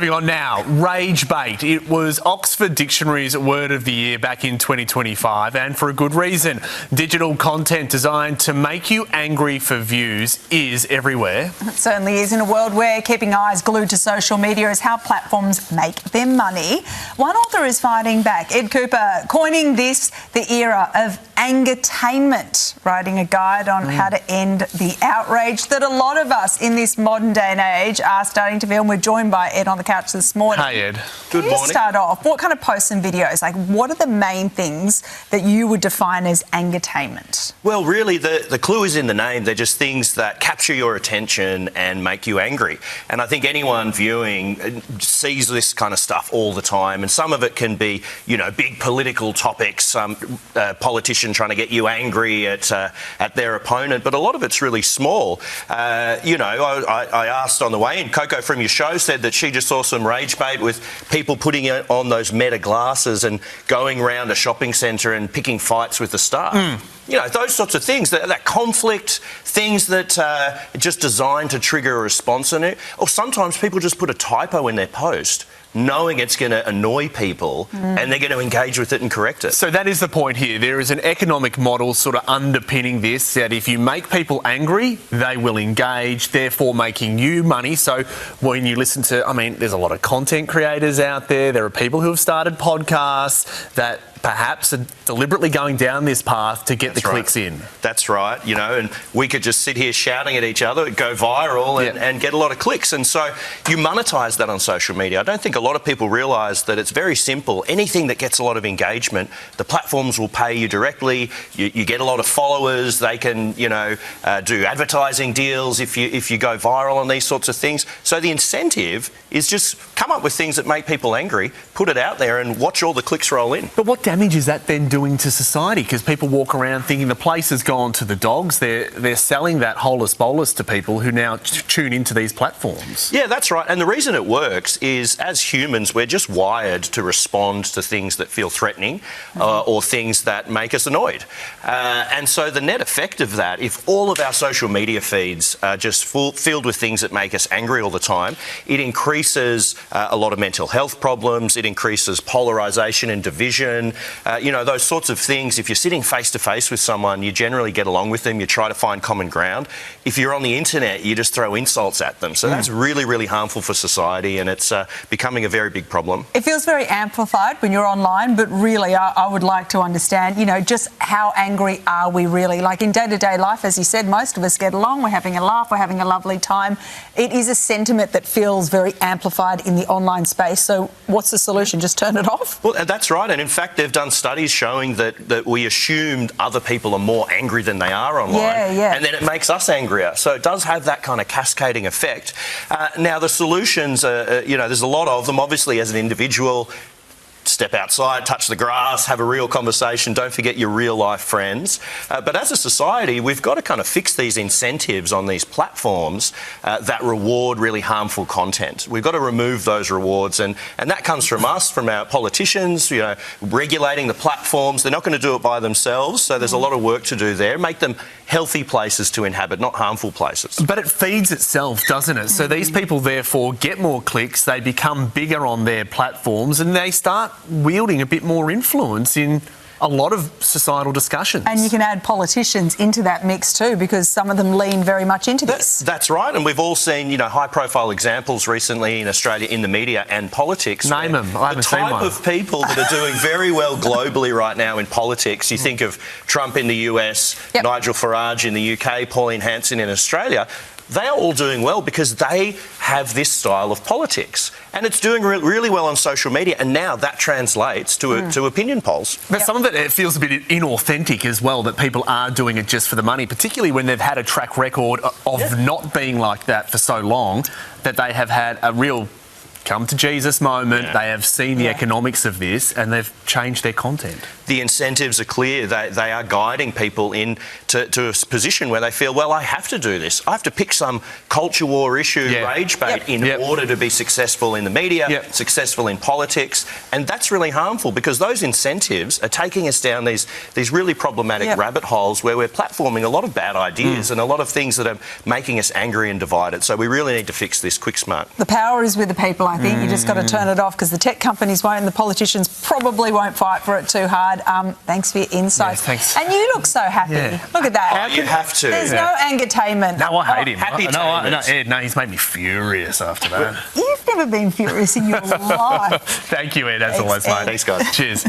Moving on now, rage bait. It was Oxford Dictionary's word of the year back in 2025, and for a good reason. Digital content designed to make you angry for views is everywhere. It certainly is, in a world where keeping eyes glued to social media is how platforms make their money. One author is fighting back, Ed Cooper, coining this the era of angertainment, writing a guide on how to end the outrage that a lot of us in this modern day and age are starting to feel. And we're joined by Ed on the couch this morning. Hey, Ed. Good morning. Start off, what kind of posts and videos, like what are the main things that you would define as angertainment? Well, really, the clue is in the name. They're just things that capture your attention and make you angry. And I think anyone viewing sees this kind of stuff all the time. And some of it can be, you know, big political topics, some politician trying to get you angry at their opponent. But a lot of it's really small. You know, I asked on the way in, Coco from your show said that she just saw some rage bait with people putting on those meta glasses and going around a shopping centre and picking fights with the staff. You know, those sorts of things, that conflict, things that are just designed to trigger a response in it. Or sometimes people just put a typo in their post, knowing it's going to annoy people and they're going to engage with it and correct it. So that is the point here. There is an economic model sort of underpinning this, that if you make people angry, they will engage, therefore making you money. So when you listen to, I mean, there's a lot of content creators out there. There are people who have started podcasts that perhaps are deliberately going down this path to get the clicks in. That's right, you know, and we could just sit here shouting at each other, go viral and get a lot of clicks. And so you monetize that on social media. I don't think a lot of people realise that it's very simple. Anything that gets a lot of engagement, the platforms will pay you directly. You get a lot of followers. They can, you know, do advertising deals if you go viral on these sorts of things. So the incentive is just come up with things that make people angry, put it out there and watch all the clicks roll in. But what damage is that then doing to society? Because people walk around thinking the place has gone to the dogs. They're selling that holus bolus to people who now tune into these platforms. Yeah, that's right. And the reason it works is, as humans, we're just wired to respond to things that feel threatening or things that make us annoyed. And so the net effect of that, if all of our social media feeds are just filled with things that make us angry all the time, it increases a lot of mental health problems. It increases polarisation and division. You know, those sorts of things. If you're sitting face to face with someone, you generally get along with them. You try to find common ground. If you're on the internet, you just throw insults at them. So that's really, really harmful for society, and it's becoming a very big problem. It feels very amplified when you're online, but really I would like to understand, you know, just how angry are we really? Like in day-to-day life, as you said, most of us get along, we're having a laugh, we're having a lovely time. It is a sentiment that feels very amplified in the online space. So what's the solution? Just turn it off? Well, that's right. And in fact, they've done studies showing that we assumed other people are more angry than they are online. And then it makes us angrier. So it does have that kind of cascading effect. Now, the solutions, you know, there's a lot of them. Obviously, as an individual, step outside, touch the grass, have a real conversation. Don't forget your real-life friends. But as a society, we've got to kind of fix these incentives on these platforms that reward really harmful content. We've got to remove those rewards, and that comes from us, from our politicians, you know, regulating the platforms. They're not going to do it by themselves, so there's a lot of work to do there. Make them healthy places to inhabit, not harmful places. But it feeds itself, doesn't it? So these people, therefore, get more clicks, they become bigger on their platforms, and they start wielding a bit more influence in a lot of societal discussions. And you can add politicians into that mix too, because some of them lean very much into this. That's right, and we've all seen, you know, high-profile examples recently in Australia in the media and politics. Name them. I haven't seen one. The type of people that are doing very well globally right now in politics. You think of Trump in the US, Nigel Farage in the UK, Pauline Hanson in Australia. They are all doing well because they have this style of politics. And it's doing really well on social media, and now that translates to opinion polls. But some of it feels a bit inauthentic as well, that people are doing it just for the money, particularly when they've had a track record of not being like that for so long, that they have had a real come to Jesus moment. They have seen the economics of this and they've changed their content. The incentives are clear. They are guiding people into a position where they feel, well, I have to do this. I have to pick some culture war issue, rage bait, in order to be successful in the media, successful in politics. And that's really harmful because those incentives are taking us down these really problematic rabbit holes where we're platforming a lot of bad ideas and a lot of things that are making us angry and divided. So we really need to fix this quick smart. The power is with the people, I think you just got to turn it off because the tech companies won't and the politicians probably won't fight for it too hard. Thanks for your insights. Yes, thanks. And you look so happy. Yeah. Look at that. Oh, you have to. There's no angertainment. No, I hate him. happy-tainment. Ed, no, he's made me furious after that. You've never been furious in your life. Thank you, Ed, as always, Ed. mate. Thanks, guys. Cheers.